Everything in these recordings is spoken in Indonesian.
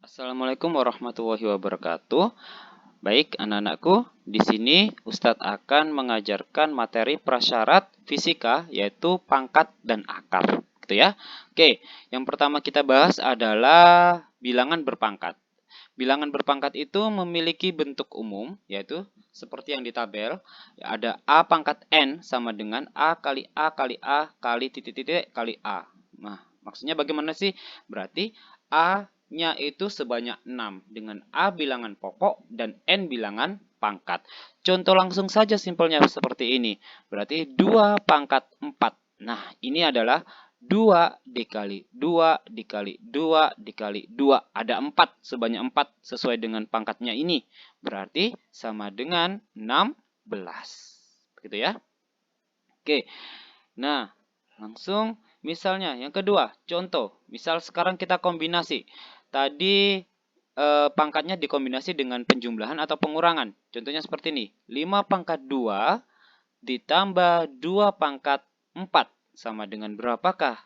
Assalamualaikum warahmatullahi wabarakatuh. Baik, anak-anakku, di sini Ustadz akan mengajarkan materi prasyarat fisika yaitu pangkat dan akar, gitu ya. Oke, yang pertama kita bahas adalah bilangan berpangkat. Bilangan berpangkat itu memiliki bentuk umum, yaitu seperti yang di tabel, ada A pangkat N sama dengan A kali A kali A kali titik-titik kali A. Nah, maksudnya bagaimana sih? Berarti A-nya itu sebanyak 6 dengan A bilangan pokok dan N bilangan pangkat. Contoh langsung saja simpelnya seperti ini. Berarti 2 pangkat 4. Nah, ini adalah 2 dikali 2 dikali 2 dikali 2. Ada 4, sebanyak 4 sesuai dengan pangkatnya ini. Berarti sama dengan 16. Begitu ya. Oke, nah langsung misalnya yang kedua. Contoh, misal sekarang kita kombinasi. Tadi pangkatnya dikombinasi dengan penjumlahan atau pengurangan. Contohnya seperti ini. 5 pangkat 2 ditambah 2 pangkat 4. Sama dengan berapakah?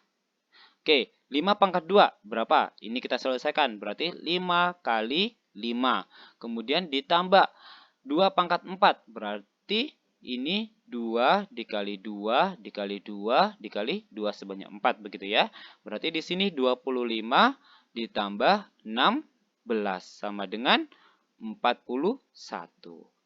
Oke, 5 pangkat 2 berapa? Ini kita selesaikan. Berarti 5 kali 5. Kemudian ditambah 2 pangkat 4. Berarti ini 2 dikali 2 dikali 2 dikali 2 sebanyak 4. Begitu ya. Berarti di sini 25 ditambah 16. Sama dengan 41.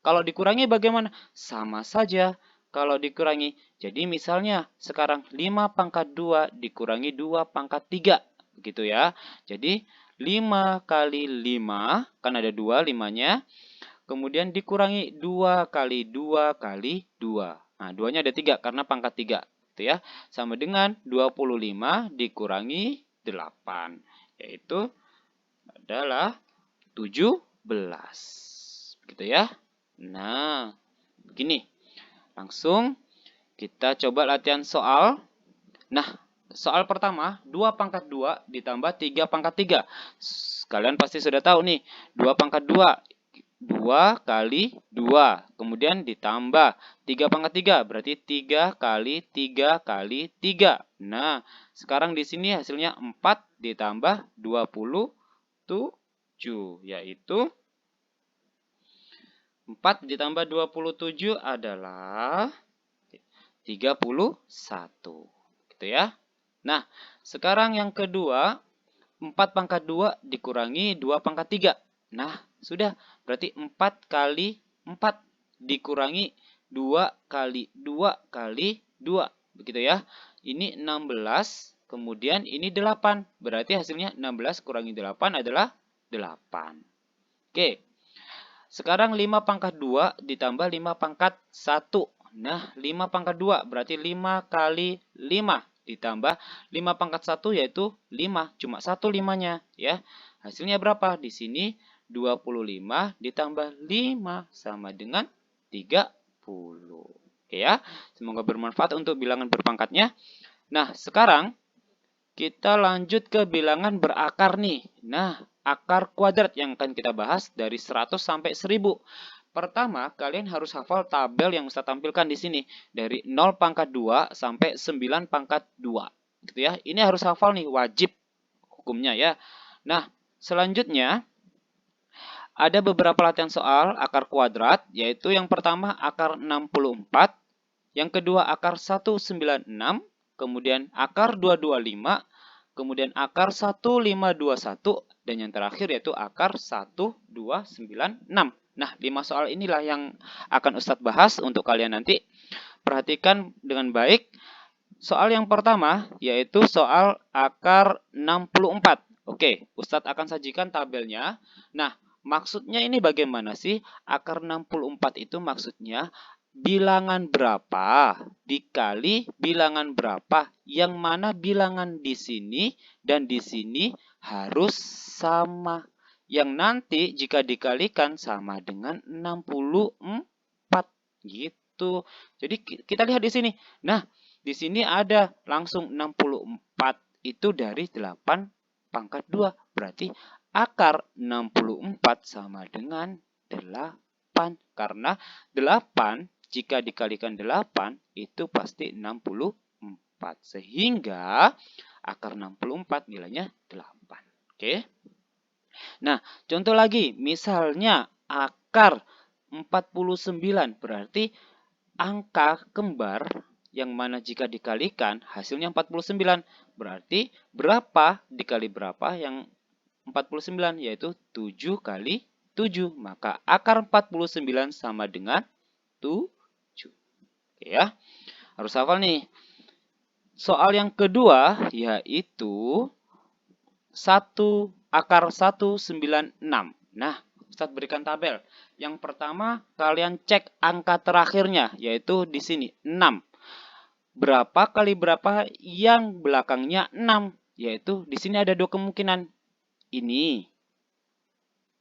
Kalau dikurangi bagaimana? Sama saja. Kalau dikurangi, jadi misalnya sekarang 5 pangkat 2 dikurangi 2 pangkat 3. Begitu ya. Jadi 5 kali 5, kan ada 2 5-nya. Kemudian dikurangi 2 kali 2 kali 2. Nah, 2-nya ada 3 karena pangkat 3. Gitu ya. Sama dengan 25 dikurangi 8. Yaitu adalah 17. Begitu ya. Nah, begini. Langsung kita coba latihan soal. Nah, soal pertama, 2 pangkat 2 ditambah 3 pangkat 3. Kalian pasti sudah tahu nih, 2 pangkat 2. 2 kali 2. Kemudian ditambah 3 pangkat 3. Berarti 3 kali 3 kali 3. Nah, sekarang di sini hasilnya 4 ditambah 27. Yaitu 4 ditambah 27 adalah 31. Gitu ya. Nah, sekarang yang kedua, 4 pangkat 2 dikurangi 2 pangkat 3. Nah, sudah. Berarti 4 kali 4 dikurangi 2 kali 2 kali 2. Begitu ya. Ini 16, kemudian ini 8. Berarti hasilnya 16 kurangi 8 adalah 8. Oke. Sekarang 5 pangkat 2 ditambah 5 pangkat 1. Nah, 5 pangkat 2 berarti 5 kali 5 ditambah 5 pangkat 1 yaitu 5. Cuma 1 5-nya ya. Hasilnya berapa? Di sini 25 ditambah 5 sama dengan 30. Oke ya. Semoga bermanfaat untuk bilangan berpangkatnya. Nah, sekarang kita lanjut ke bilangan berakar nih. Nah, akar kuadrat yang akan kita bahas dari 100 sampai 1000. Pertama, kalian harus hafal tabel yang Ustaz tampilkan di sini. Dari 0 pangkat 2 sampai 9 pangkat 2. Gitu ya. Ini harus hafal nih, wajib hukumnya ya. Nah, selanjutnya ada beberapa latihan soal akar kuadrat, yaitu yang pertama akar 64, yang kedua akar 196, kemudian akar 225, kemudian akar 1521, dan yang terakhir yaitu akar 1296. Nah, 5 soal inilah yang akan Ustadz bahas untuk kalian nanti. Perhatikan dengan baik. Soal yang pertama yaitu soal akar 64. Oke, Ustadz akan sajikan tabelnya. Nah, maksudnya ini bagaimana sih? Akar 64 itu maksudnya bilangan berapa dikali bilangan berapa, yang mana bilangan di sini dan di sini harus sama, yang nanti jika dikalikan sama dengan 64 gitu. Jadi kita lihat di sini. Nah, di sini ada langsung 64 itu dari 8 pangkat 2. Berarti akar 64 sama dengan 8. Karena 8 jika dikalikan 8 itu pasti 64. Sehingga akar 64 nilainya 8. Oke. Nah, contoh lagi, misalnya akar 49, berarti angka kembar yang mana jika dikalikan hasilnya 49. Berarti berapa dikali berapa yang 49, yaitu 7 kali 7. Maka akar 49 sama dengan 7. Oke ya, harus hafal nih. Soal yang kedua yaitu akar 196. Nah, Ustadz berikan tabel. Yang pertama, kalian cek angka terakhirnya, yaitu di sini 6. Berapa kali berapa yang belakangnya 6? Yaitu di sini ada dua kemungkinan. Ini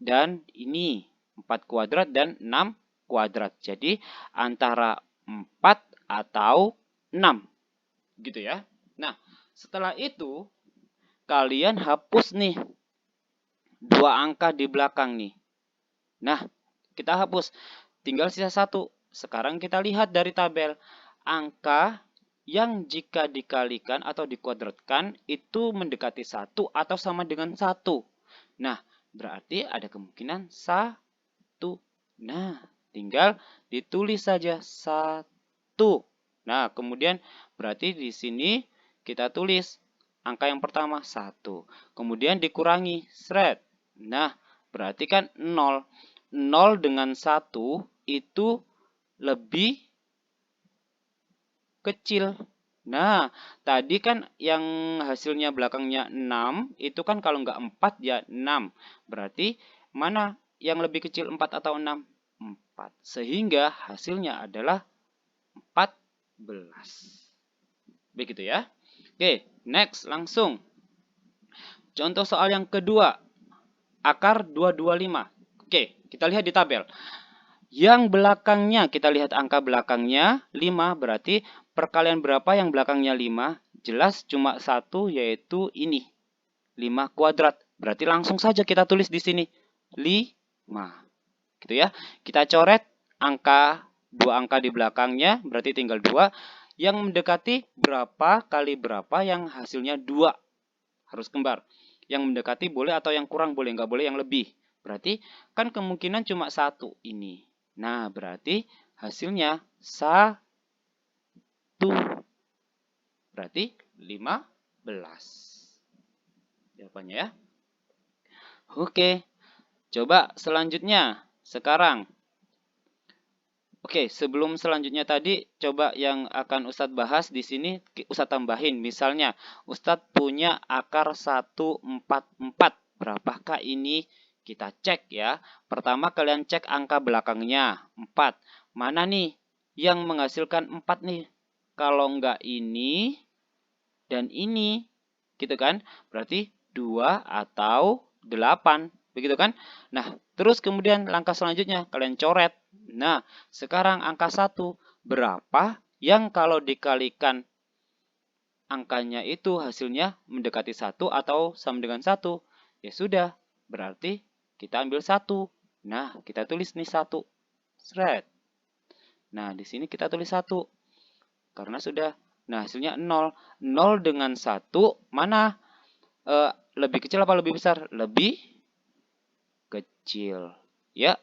dan ini. 4 kuadrat dan 6 kuadrat. Jadi, antara 4 atau 6. Gitu ya. Nah, setelah itu, kalian hapus nih dua angka di belakang nih. Nah, kita hapus. Tinggal sisa 1. Sekarang kita lihat dari tabel. Angka yang jika dikalikan atau dikuadratkan itu mendekati 1 atau sama dengan 1. Nah, berarti ada kemungkinan 1. Nah, tinggal ditulis saja 1. Nah, kemudian berarti di sini kita tulis angka yang pertama 1. Kemudian dikurangi seret. Nah, berarti kan 0. 0 dengan 1 itu lebih kecil. Nah, tadi kan yang hasilnya belakangnya 6, itu kan kalau nggak 4 ya 6. Berarti mana yang lebih kecil 4 atau 6? 4. Sehingga hasilnya adalah 14. Begitu ya. Oke, next langsung. Contoh soal yang kedua. Akar 225. Oke, kita lihat di tabel. Yang belakangnya, kita lihat angka belakangnya 5, berarti perkalian berapa yang belakangnya 5? Jelas cuma 1, yaitu ini. 5 kuadrat. Berarti langsung saja kita tulis di sini. 5. Gitu ya. Kita coret angka, 2 angka di belakangnya, berarti tinggal 2. Yang mendekati berapa kali berapa yang hasilnya 2. Harus kembar. Yang mendekati boleh atau yang kurang boleh, nggak boleh yang lebih. Berarti kan kemungkinan cuma 1 ini. Nah, berarti hasilnya 1. Berarti 15. Jawabannya ya. Oke. Coba selanjutnya. Sekarang. Oke, sebelum selanjutnya tadi, coba yang akan Ustadz bahas di sini, Ustadz tambahin. Misalnya, Ustadz punya akar 144. Berapakah ini? Kita cek ya. Pertama kalian cek angka belakangnya, 4. Mana nih yang menghasilkan 4 nih? Kalau enggak ini dan ini, gitu kan? Berarti 2 atau 8. Begitu kan? Nah, terus kemudian langkah selanjutnya kalian coret. Nah, sekarang angka 1. Berapa yang kalau dikalikan angkanya itu hasilnya mendekati 1 atau sama dengan 1? Ya sudah, berarti kita ambil 1. Nah, kita tulis nih 1. Seret. Nah, di sini kita tulis 1. Karena sudah. Nah, hasilnya 0. 0 dengan 1, mana lebih kecil apa lebih besar? Lebih kecil. Ya,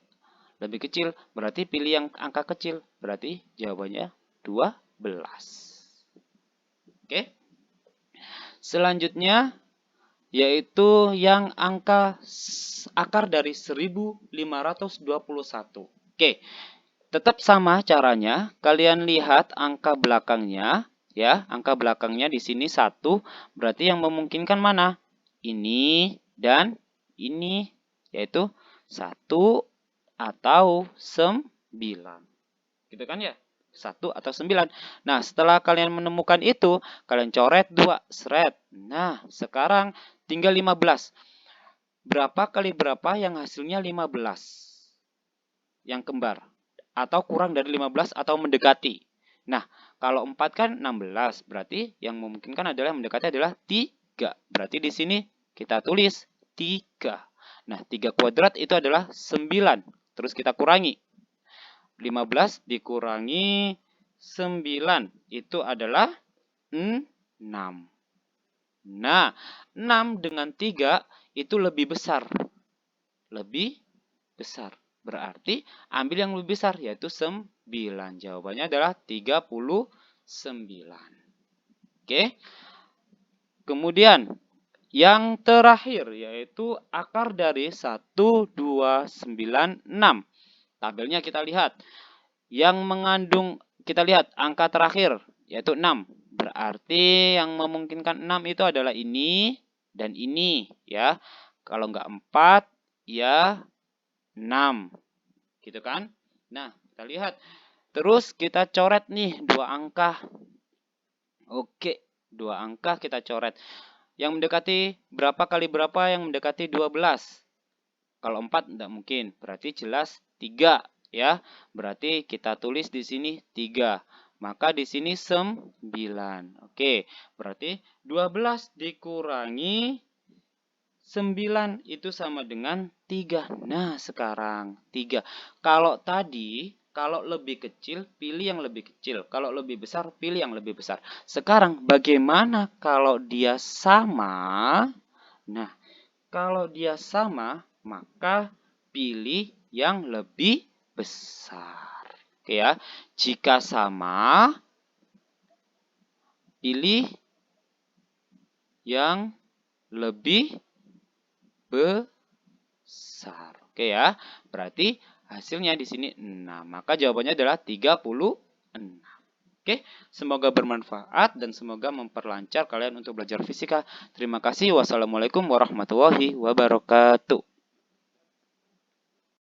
lebih kecil. Berarti pilih yang angka kecil. Berarti jawabannya 12. Oke. Selanjutnya yaitu yang angka akar dari 1521. Oke. Tetap sama caranya. Kalian lihat angka belakangnya, ya. Angka belakangnya di sini 1, berarti yang memungkinkan mana? Ini dan ini, yaitu 1 atau 9. Gitu kan ya? 1 atau 9. Nah, setelah kalian menemukan itu, kalian coret 2, seret. Nah, sekarang tinggal 15. Berapa kali berapa yang hasilnya 15? Yang kembar. Atau kurang dari 15 atau mendekati. Nah, kalau 4 kan 16. Berarti yang memungkinkan adalah mendekati adalah 3. Berarti di sini kita tulis 3. Nah, 3 kuadrat itu adalah 9. Terus kita kurangi. 15 dikurangi 9 itu adalah 6. Nah, 6 dengan 3 itu lebih besar. lebih besar. Berarti ambil yang lebih besar, yaitu 9. Jawabannya adalah 39. Oke. Kemudian yang terakhir yaitu akar dari 1296. Tabelnya kita lihat. Yang mengandung, kita lihat angka terakhir yaitu 6. Berarti yang memungkinkan 6 itu adalah ini dan ini ya. Kalau enggak 4 ya 6. Gitu kan? Nah, kita lihat. Terus kita coret nih 2 angka. Oke, 2 angka kita coret. Yang mendekati berapa kali berapa yang mendekati 12? Kalau 4 tidak mungkin, berarti jelas 3 ya. Berarti kita tulis di sini 3. Maka di sini 9. Oke, berarti 12 dikurangi 9 itu sama dengan 3. Nah, sekarang 3. Kalau tadi, kalau lebih kecil, pilih yang lebih kecil. Kalau lebih besar, pilih yang lebih besar. Sekarang, bagaimana kalau dia sama? Nah, kalau dia sama, maka pilih yang lebih besar. Oke ya. Jika sama, pilih yang lebih besar. Oke ya. Berarti hasilnya di sini 6. Maka jawabannya adalah 36. Oke, semoga bermanfaat dan semoga memperlancar kalian untuk belajar fisika. Terima kasih. Wassalamualaikum warahmatullahi wabarakatuh.